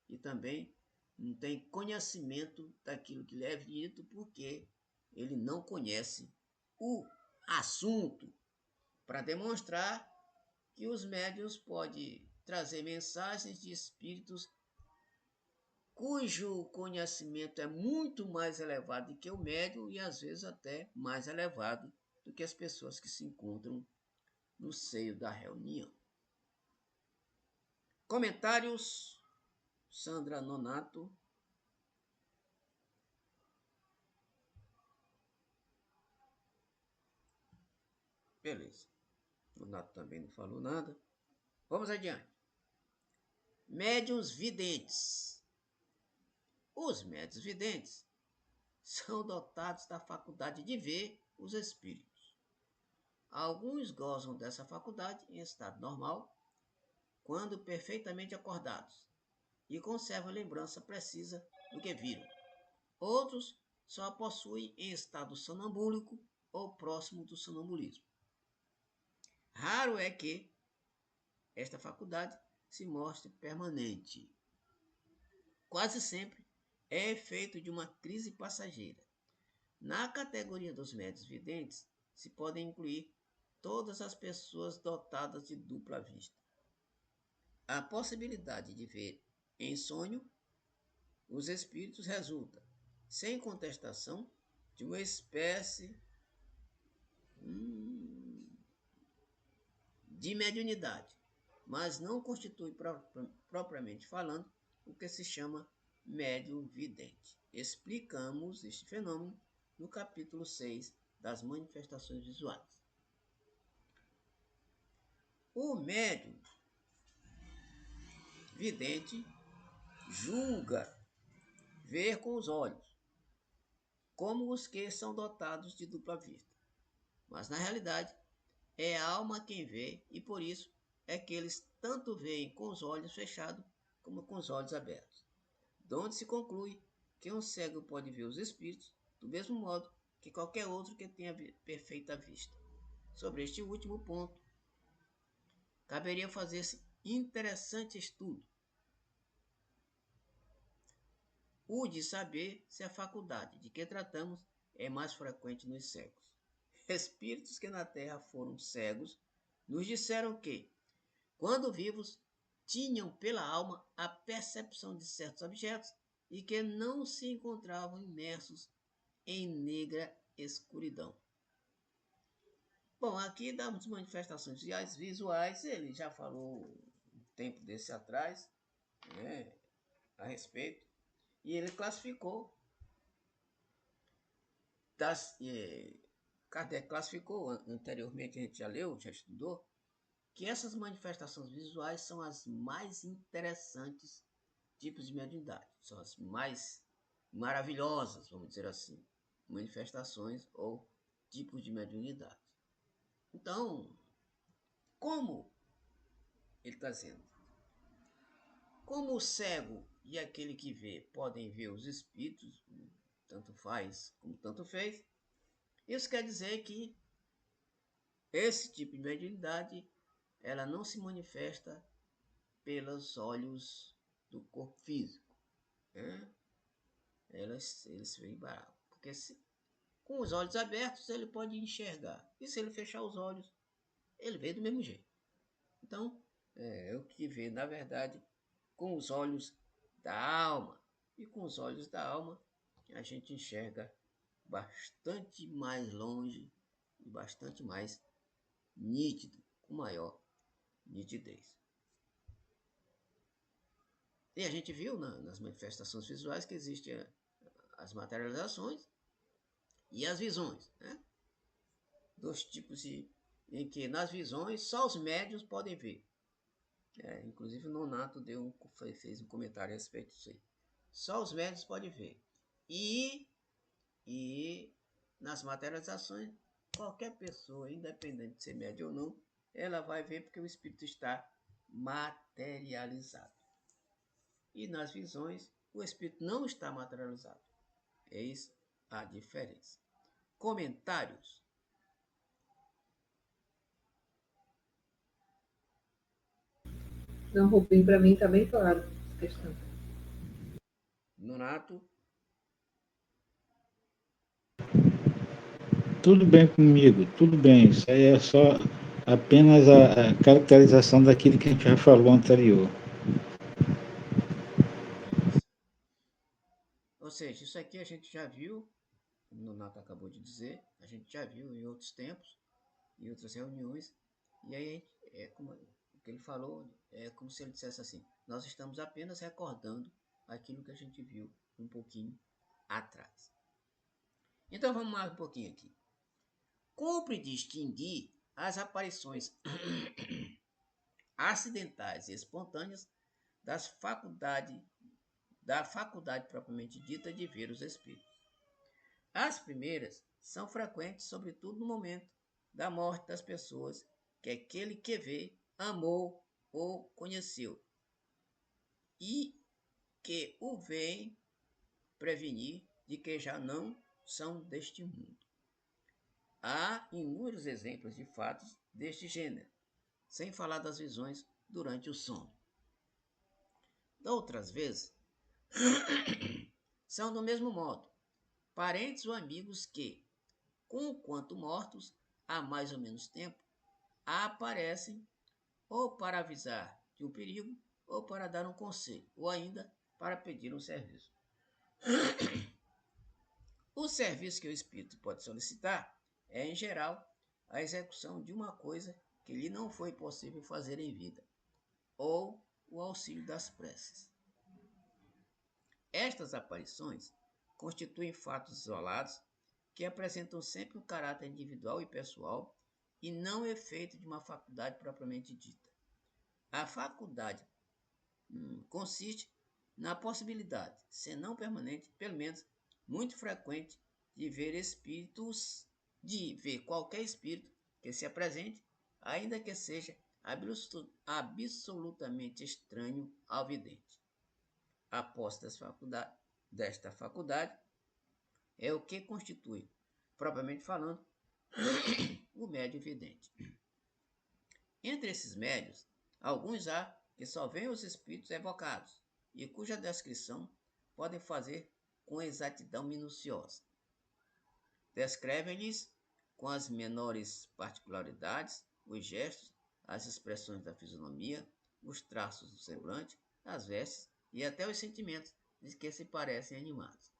Speaker 1: e também não tem conhecimento daquilo que lhe é dito, porque ele não conhece o assunto, para demonstrar que os médiuns podem trazer mensagens de espíritos cujo conhecimento é muito mais elevado do que o médium e às vezes até mais elevado do que as pessoas que se encontram no seio da reunião. Comentários, Sandra Nonato. Beleza. Nonato também não falou nada. Vamos adiante. Médiuns videntes. Os médiuns videntes são dotados da faculdade de ver os espíritos. Alguns gozam dessa faculdade em estado normal, quando perfeitamente acordados, e conservam lembrança precisa do que viram. Outros só a possuem em estado sonambúlico ou próximo do sonambulismo. Raro é que esta faculdade se mostre permanente. Quase sempre é efeito de uma crise passageira. Na categoria dos médiuns videntes se podem incluir todas as pessoas dotadas de dupla vista. A possibilidade de ver em sonho os espíritos resulta, sem contestação, de uma espécie de mediunidade, mas não constitui, propriamente falando, o que se chama médium vidente. Explicamos este fenômeno no capítulo 6 das manifestações visuais. O médium vidente julga ver com os olhos, como os que são dotados de dupla vista. Mas, na realidade, é a alma quem vê, e por isso é que eles tanto veem com os olhos fechados como com os olhos abertos. Donde se conclui que um cego pode ver os espíritos do mesmo modo que qualquer outro que tenha perfeita vista. Sobre este último ponto, caberia fazer-se interessante estudo, o de saber se a faculdade de que tratamos é mais frequente nos cegos. Espíritos que na Terra foram cegos nos disseram que, quando vivos, tinham pela alma a percepção de certos objetos e que não se encontravam imersos em negra escuridão. Bom, aqui das manifestações visuais, ele já falou um tempo desse atrás, né, a respeito, e ele classificou, Kardec classificou anteriormente, a gente já leu, já estudou, que essas manifestações visuais são as mais interessantes tipos de mediunidade, são as mais maravilhosas, vamos dizer assim, manifestações ou tipos de mediunidade. Então, como ele está dizendo, como o cego e aquele que vê podem ver os espíritos, tanto faz como tanto fez, isso quer dizer que esse tipo de mediunidade ela não se manifesta pelos olhos do corpo físico, né? Eles veem barato, porque com os olhos abertos ele pode enxergar, e se ele fechar os olhos, ele vê do mesmo jeito. Então, é o que vê, na verdade, com os olhos da alma. E com os olhos da alma, a gente enxerga bastante mais longe e bastante mais nítido, com maior nitidez. E a gente viu nas manifestações visuais que existem as materializações e as visões, né? Dois tipos em que nas visões só os médiuns podem ver. Inclusive o Nonato fez um comentário a respeito disso aí. Só os médiuns podem ver. E nas materializações, qualquer pessoa, independente de ser médium ou não, ela vai ver porque o espírito está materializado. E nas visões, o espírito não está materializado. Eis a diferença. Comentários.
Speaker 3: Não, Rubim, para mim está bem claro a questão.
Speaker 1: Nonato.
Speaker 2: Tudo bem comigo, tudo bem. Isso aí é só apenas a caracterização daquilo que a gente já falou anterior.
Speaker 1: Isso. Ou seja, isso aqui a gente já viu, como o Nonato acabou de dizer, a gente já viu em outros tempos, em outras reuniões, e aí como o que ele falou, é como se ele dissesse assim, nós estamos apenas recordando aquilo que a gente viu um pouquinho atrás. Então vamos mais um pouquinho aqui. Cumpre distinguir as aparições acidentais e espontâneas da faculdade propriamente dita de ver os espíritos. As primeiras são frequentes, sobretudo no momento da morte das pessoas que aquele que vê amou ou conheceu e que o vem prevenir de que já não são deste mundo. Há inúmeros exemplos de fatos deste gênero, sem falar das visões durante o sono. Outras vezes, são do mesmo modo, parentes ou amigos que, conquanto mortos há mais ou menos tempo, aparecem ou para avisar de um perigo, ou para dar um conselho, ou ainda para pedir um serviço. O serviço que o espírito pode solicitar é, em geral, a execução de uma coisa que lhe não foi possível fazer em vida, ou o auxílio das preces. Estas aparições constituem fatos isolados que apresentam sempre um caráter individual e pessoal e não efeito de uma faculdade propriamente dita. A faculdade consiste na possibilidade, se não permanente, pelo menos muito frequente, de ver espíritos, de ver qualquer espírito que se apresente, ainda que seja absolutamente estranho ao vidente. A posse desta faculdade é o que constitui, propriamente falando, o médium vidente. Entre esses médios, alguns há que só veem os espíritos evocados e cuja descrição podem fazer com exatidão minuciosa. Descrevem-lhes com as menores particularidades os gestos as expressões da fisionomia, os traços do semblante, as vestes e até os sentimentos de que se parecem animados.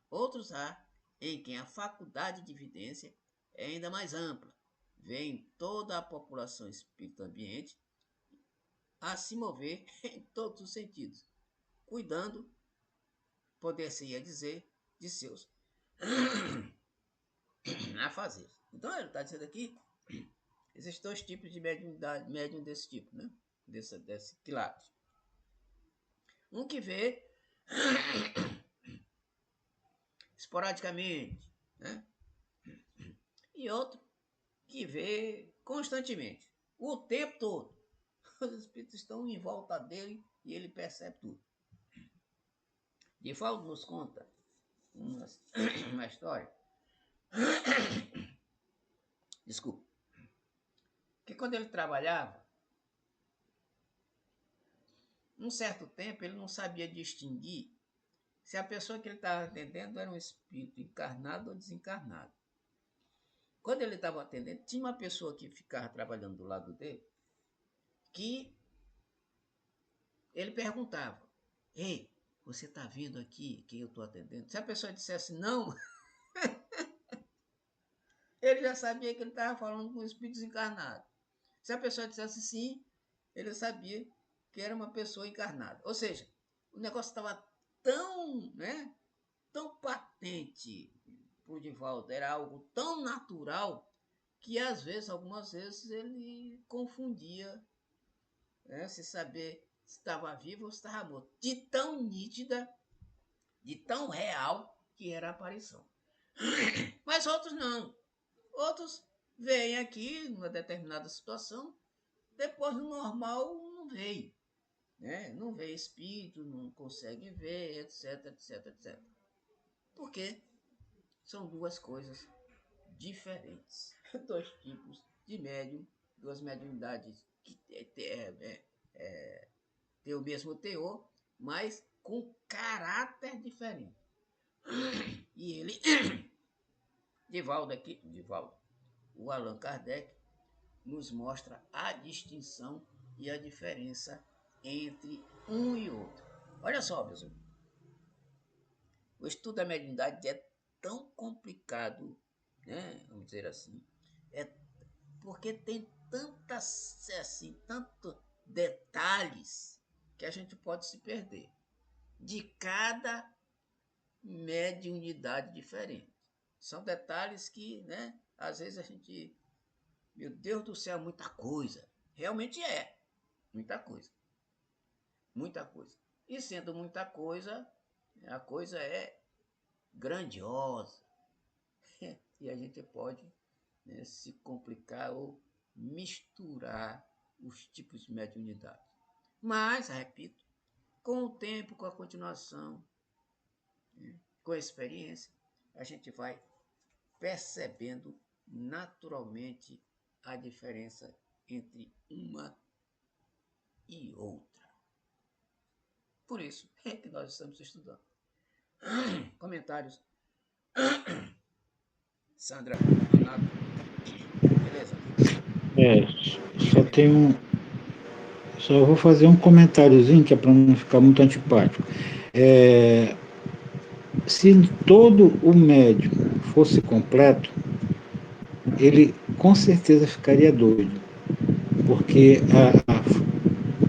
Speaker 1: Outros há em quem a faculdade de vidência é ainda mais ampla, vêem toda a população espírita ambiente a se mover em todos os sentidos, cuidando, poder-se-ia dizer, de seus afazeres. Então ele está dizendo aqui, existem dois tipos de mediunidade, médium desse tipo, né? Desse quilate. Um que vê esporadicamente, né? E outro que vê constantemente, o tempo todo. Os espíritos estão em volta dele e ele percebe tudo. Divaldo nos conta uma história, desculpa, que quando ele trabalhava, um certo tempo ele não sabia distinguir se a pessoa que ele estava atendendo era um espírito encarnado ou desencarnado. Quando ele estava atendendo, tinha uma pessoa que ficava trabalhando do lado dele, que ele perguntava: ei, você está vendo aqui quem eu estou atendendo? Se a pessoa dissesse não, ele já sabia que ele estava falando com um espírito desencarnado. Se a pessoa dissesse sim, ele sabia que era uma pessoa encarnada. Ou seja, o negócio estava tão, né, tão patente para o Divaldo, era algo tão natural que às vezes, algumas vezes, ele confundia, né, se saber se estava vivo ou se estava morto. De tão nítida, de tão real que era a aparição. Mas outros não. Outros veem aqui, numa determinada situação, depois do normal não veio. Né? Não vê espírito, não consegue ver, etc, etc, etc. Porque são duas coisas diferentes. Dois tipos de médium, duas mediunidades que têm o mesmo teor, mas com caráter diferente. E ele, Divaldo, o Allan Kardec, nos mostra a distinção e a diferença entre um e outro. Olha só, meus amigos. O estudo da mediunidade é tão complicado, né? Vamos dizer assim, porque tem tantos detalhes que a gente pode se perder de cada mediunidade diferente. São detalhes que, né, às vezes a gente, meu Deus do céu, muita coisa. Realmente é muita coisa. Muita coisa. E sendo muita coisa, a coisa é grandiosa. E a gente pode, né, se complicar ou misturar os tipos de mediunidade. Mas, repito, com o tempo, com a continuação, né, com a experiência, a gente vai percebendo naturalmente a diferença entre uma e outra. Por isso é que nós estamos estudando. Comentários. Sandra, Renato. Beleza?
Speaker 2: Só tem um. Só vou fazer um comentáriozinho que é para não ficar muito antipático. Se todo o médium fosse completo, ele com certeza ficaria doido, porque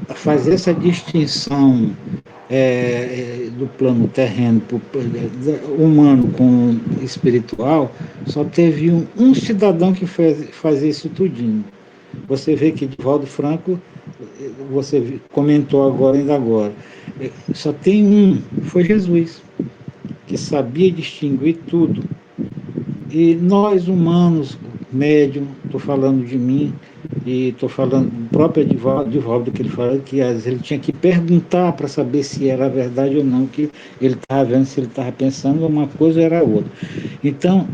Speaker 2: a fazer essa distinção do plano terreno, humano com espiritual, só teve um cidadão que fazia isso tudinho. Você vê que Divaldo Franco, você comentou ainda agora, só tem um, foi Jesus, que sabia distinguir tudo. E nós humanos, médium, estou falando de mim, e estou falando do próprio Divaldo, que ele fala que às vezes ele tinha que perguntar para saber se era verdade ou não, que ele estava vendo, se ele estava pensando uma coisa ou era outra. Então,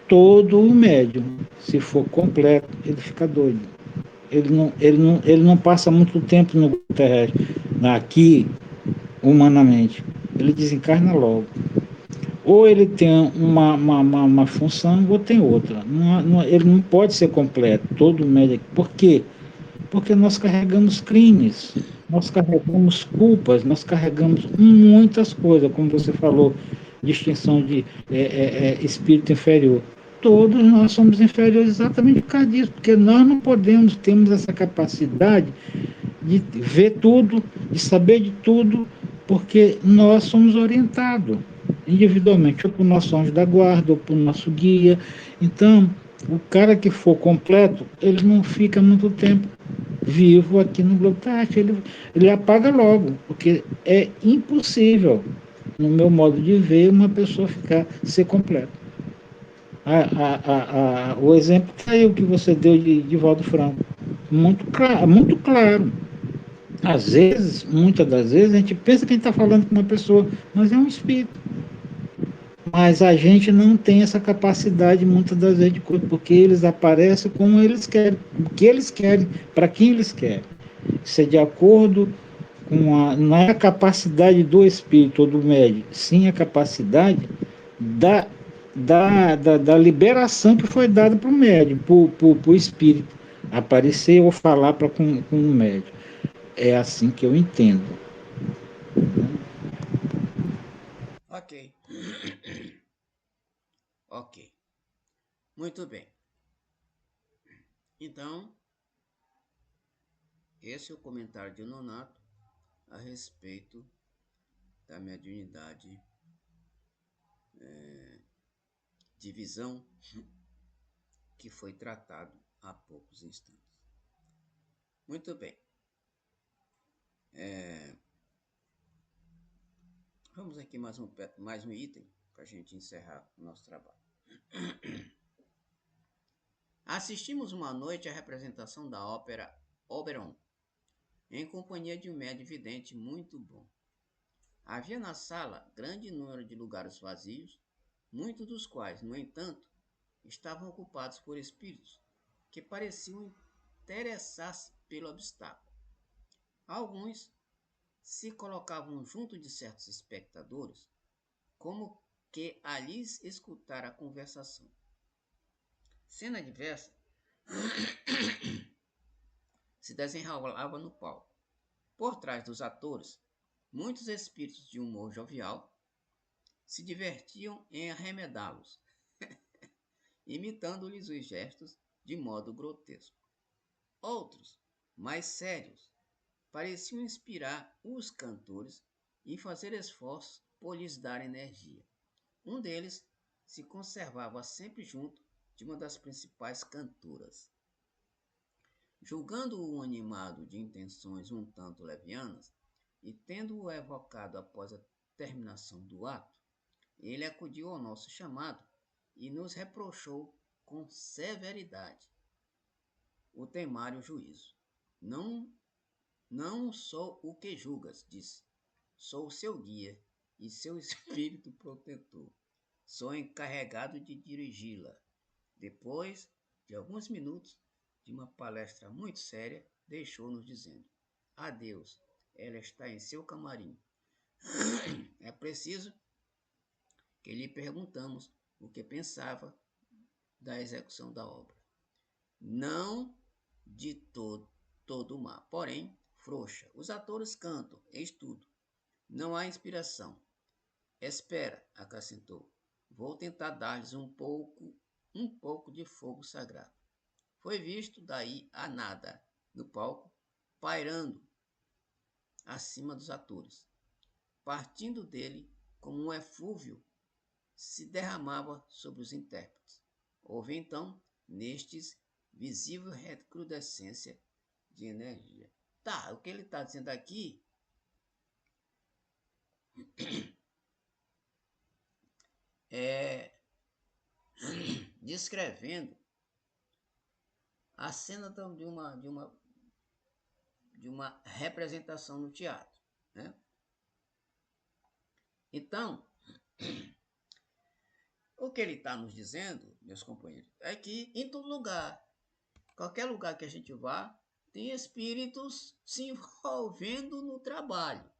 Speaker 2: todo o médium, se for completo, ele fica doido. Ele não passa muito tempo no terrestre, aqui, humanamente. Ele desencarna logo. Ou ele tem uma função ou tem outra. Ele não pode ser completo, todo médico. Por quê? Porque nós carregamos crimes, nós carregamos culpas, nós carregamos muitas coisas, como você falou, distinção de espírito inferior. Todos nós somos inferiores exatamente por causa disso, porque nós não podemos, temos essa capacidade de ver tudo, de saber de tudo, porque nós somos orientados individualmente, ou por nosso anjo da guarda, ou por nosso guia. Então, o cara que for completo, ele não fica muito tempo vivo aqui no globo terrestre. Ele apaga logo, porque é impossível, no meu modo de ver, uma pessoa ser completa. O exemplo está aí, o que você deu de Valdo Franco. Muito claro, muito claro. Às vezes, muitas das vezes, a gente pensa que a gente está falando com uma pessoa, mas é um espírito. Mas a gente não tem essa capacidade, muitas das vezes, porque eles aparecem como eles querem, o que eles querem, para quem eles querem. Isso é de acordo com não é a capacidade do espírito ou do médium, sim a capacidade da, da liberação que foi dada para o médium, para o espírito aparecer ou falar com o médium. É assim que eu entendo.
Speaker 1: Ok. Ok. Muito bem. Então, esse é o comentário de Nonato a respeito da mediunidade de visão que foi tratado há poucos instantes. Muito bem. Vamos aqui mais um item para a gente encerrar o nosso trabalho. Assistimos uma noite à representação da ópera Oberon, em companhia de um médium vidente muito bom. Havia na sala grande número de lugares vazios, muitos dos quais, no entanto, estavam ocupados por espíritos que pareciam interessar-se pelo obstáculo. Alguns se colocavam junto de certos espectadores, como que ali escutar a conversação. Cena diversa se desenrolava no palco. Por trás dos atores, muitos espíritos de humor jovial se divertiam em arremedá-los, imitando-lhes os gestos de modo grotesco. Outros, mais sérios, pareciam inspirar os cantores e fazer esforços por lhes dar energia. Um deles se conservava sempre junto de uma das principais cantoras. Julgando-o animado de intenções um tanto levianas, e tendo-o evocado após a terminação do ato, ele acudiu ao nosso chamado e nos reprochou com severidade o temário juízo. Não sou o que julgas, disse. Sou seu guia e seu espírito protetor. Sou encarregado de dirigi-la. Depois de alguns minutos de uma palestra muito séria, deixou-nos dizendo: adeus, ela está em seu camarim. É preciso que lhe perguntamos o que pensava da execução da obra. Não de todo má, porém frouxa. Os atores cantam, eis tudo. Não há inspiração. Espera, acrescentou. Vou tentar dar-lhes um pouco de fogo sagrado. Foi visto daí a nada, no palco, pairando acima dos atores. Partindo dele, como um eflúvio, se derramava sobre os intérpretes. Houve então, nestes, visível recrudescência de energia. Tá, o que ele está dizendo aqui é descrevendo a cena de uma representação no teatro, né? Então, o que ele está nos dizendo, meus companheiros, é que em todo lugar, qualquer lugar que a gente vá, tem espíritos se envolvendo no trabalho.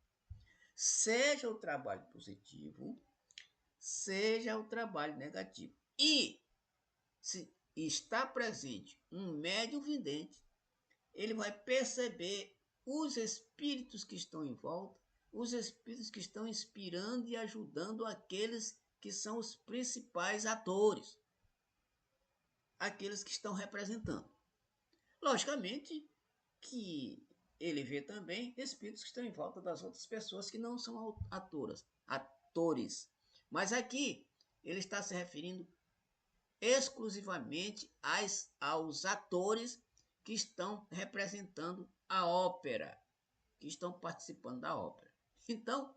Speaker 1: Seja o trabalho positivo, seja o trabalho negativo. E se está presente um médium vidente, ele vai perceber os espíritos que estão em volta, os espíritos que estão inspirando e ajudando aqueles que são os principais atores, aqueles que estão representando. Logicamente que ele vê também espíritos que estão em volta das outras pessoas que não são atores. Mas aqui ele está se referindo exclusivamente aos atores que estão representando a ópera, que estão participando da ópera. Então,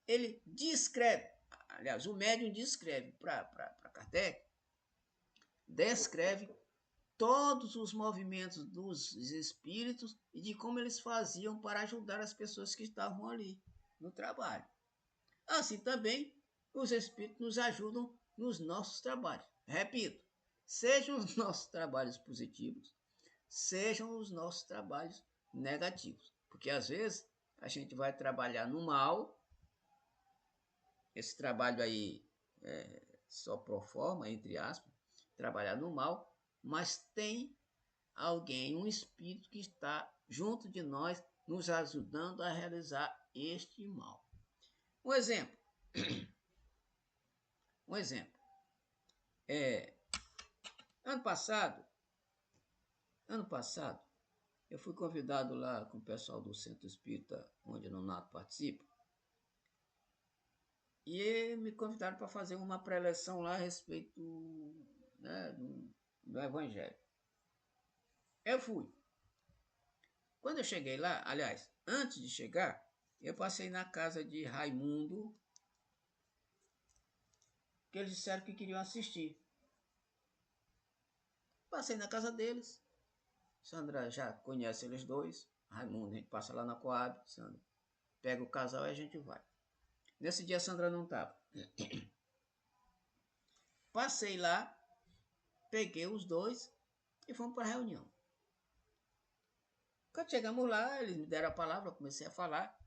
Speaker 1: ele descreve, aliás, o médium descreve para Kardec, descreve todos os movimentos dos espíritos e de como eles faziam para ajudar as pessoas que estavam ali no trabalho. Assim também, os espíritos nos ajudam nos nossos trabalhos. Repito, sejam os nossos trabalhos positivos, sejam os nossos trabalhos negativos. Porque às vezes a gente vai trabalhar no mal, esse trabalho aí só pro forma, entre aspas, trabalhar no mal, mas tem alguém, um espírito que está junto de nós, nos ajudando a realizar este mal. Um exemplo. Ano passado, eu fui convidado lá com o pessoal do Centro Espírita, onde o Nonato participa, e me convidaram para fazer uma preleção lá a respeito, né, do Evangelho. Eu fui. Quando eu cheguei lá, aliás, antes de chegar, eu passei na casa de Raimundo, que eles disseram que queriam assistir. Passei na casa deles. Sandra já conhece eles dois. Raimundo, a gente passa lá na Coab. Sandra pega o casal e a gente vai. Nesse dia a Sandra não estava. Passei lá, peguei os dois e fomos para a reunião. Quando chegamos lá, eles me deram a palavra, eu comecei a falar.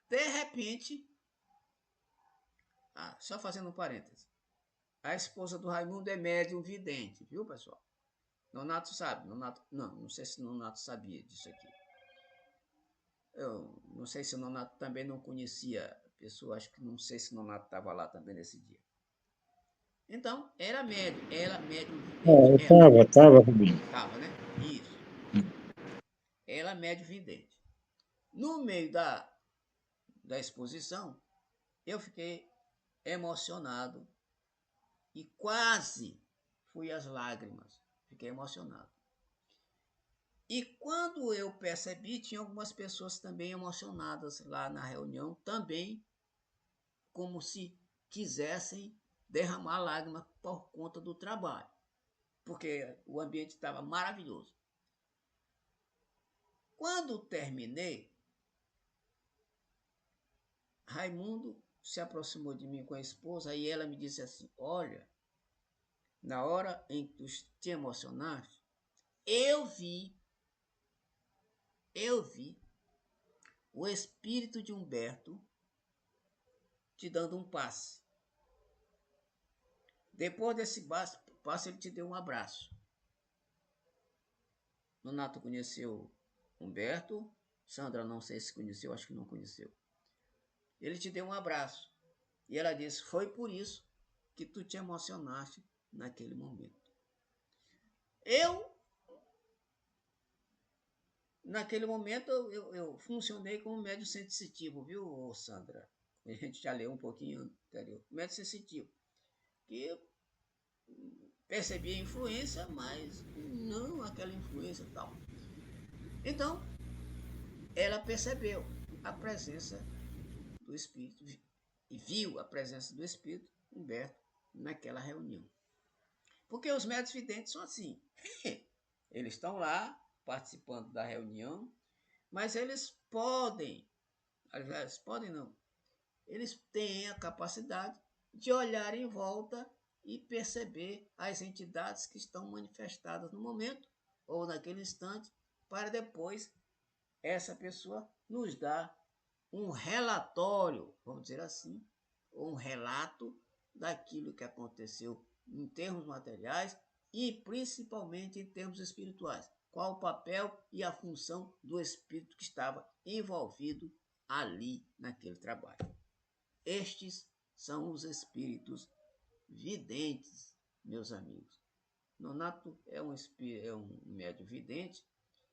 Speaker 1: De repente, só fazendo um parênteses, a esposa do Raimundo é médium vidente, viu, pessoal? Nonato sabe, não sei se Nonato sabia disso aqui. Eu não sei se o Nonato também não conhecia a pessoa, acho que não sei se o Nonato estava lá também nesse dia. Então, ela médium vidente.
Speaker 2: Estava, Rubinho.
Speaker 1: Estava, né? Isso. Ela médium vidente. No meio da exposição, eu fiquei emocionado e quase fui às lágrimas. Fiquei emocionado. E quando eu percebi, tinha algumas pessoas também emocionadas lá na reunião, também como se quisessem derramar lágrimas por conta do trabalho, porque o ambiente estava maravilhoso. Quando terminei, Raimundo se aproximou de mim com a esposa e ela me disse assim: olha, na hora em que tu te emocionaste, eu vi o espírito de Humberto te dando um passe. Depois desse passe, ele te deu um abraço. Nonato conheceu Humberto, Sandra não sei se conheceu, acho que não conheceu. Ele te deu um abraço. E ela disse, foi por isso que tu te emocionaste naquele momento. Naquele momento, eu funcionei como médium sensitivo, viu, Sandra? A gente já leu um pouquinho anterior. Médium sensitivo. Que percebi a influência, mas não aquela influência e tal. Então, ela percebeu a presença do espírito e viu a presença do espírito Humberto naquela reunião. Porque os médiuns videntes são assim. Eles estão lá participando da reunião, mas eles podem, aliás, podem não, eles têm a capacidade de olhar em volta e perceber as entidades que estão manifestadas no momento ou naquele instante, para depois essa pessoa nos dar um relatório, vamos dizer assim, ou um relato daquilo que aconteceu em termos materiais e principalmente em termos espirituais. qual o papel e a função do espírito que estava envolvido ali naquele trabalho. Estes são os espíritos videntes, meus amigos. Nonato é um médium vidente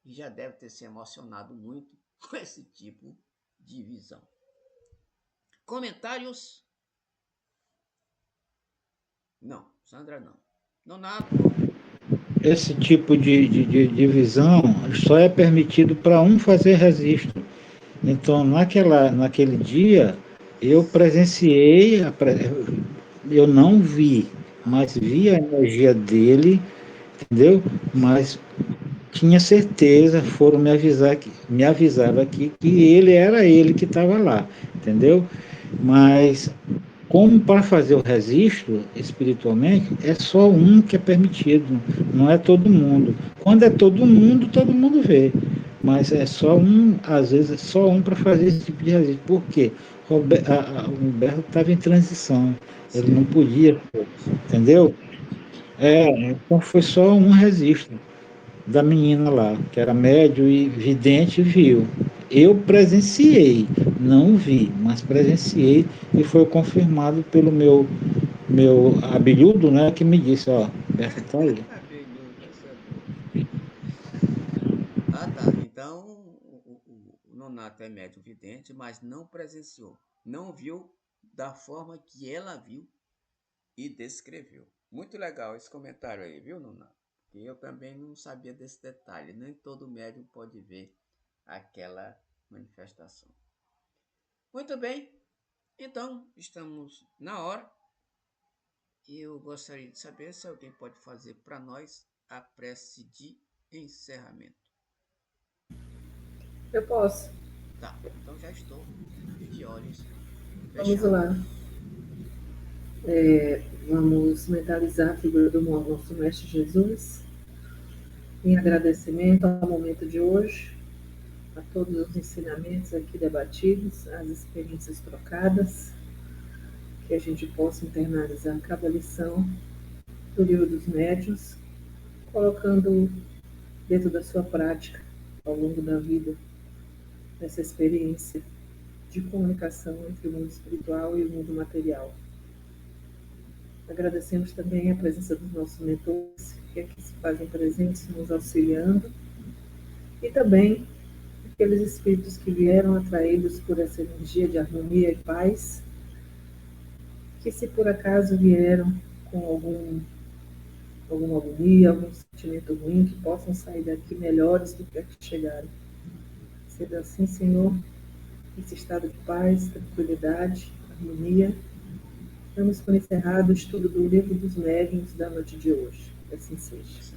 Speaker 1: e já deve ter se emocionado muito com esse tipo de visão. Comentários? Não, Sandra não. Nonato?
Speaker 2: Esse tipo de visão só é permitido para um fazer registro. Então, naquele dia, eu presenciei, eu não vi, mas vi a energia dele, entendeu? Mas tinha certeza, foram me avisaram aqui que ele que estava lá, entendeu? Mas como para fazer o registro espiritualmente, é só um que é permitido, não é todo mundo. Quando é todo mundo vê. Mas é só um, às vezes é só um para fazer esse tipo de registro. Por quê? O Humberto estava em transição, ele não podia, entendeu? Então foi só um registro da menina lá, que era médio e vidente, viu. Eu presenciei, não vi, mas presenciei e foi confirmado pelo meu abelhudo, né, que me disse, ó, Beto tá aí.
Speaker 1: Abelhudo, essa é boa. Ah, tá. Então, o Nonato é médium vidente, mas não presenciou. Não viu da forma que ela viu e descreveu. Muito legal esse comentário aí, viu, Nonato? Porque eu também não sabia desse detalhe. Nem todo médium pode ver aquela manifestação. Muito bem. Então, estamos na hora. E eu gostaria de saber se alguém pode fazer para nós a prece de encerramento.
Speaker 3: Eu posso.
Speaker 1: Tá, então já estou de olhos
Speaker 3: Vamos
Speaker 1: fechados.
Speaker 3: lá. Vamos mentalizar a figura do nosso Mestre Jesus, em agradecimento ao momento de hoje, a todos os ensinamentos aqui debatidos, as experiências trocadas, que a gente possa internalizar cada lição do Livro dos Médiuns, colocando dentro da sua prática, ao longo da vida, essa experiência de comunicação entre o mundo espiritual e o mundo material. Agradecemos também a presença dos nossos mentores, que aqui se fazem presentes, nos auxiliando, e também aqueles espíritos que vieram atraídos por essa energia de harmonia e paz, que se por acaso vieram com alguma agonia, algum sentimento ruim, que possam sair daqui melhores do que aqui chegaram. Sendo assim, Senhor, esse estado de paz, tranquilidade, harmonia, damos por encerrado o estudo do Livro dos Médiuns da noite de hoje. Que assim seja.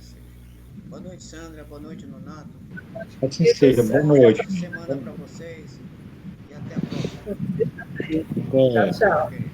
Speaker 1: Boa noite, Sandra. Boa noite, Nonato.
Speaker 2: Assim seja, boa noite.
Speaker 1: Boa semana para vocês e até a próxima.
Speaker 3: Tchau, tchau.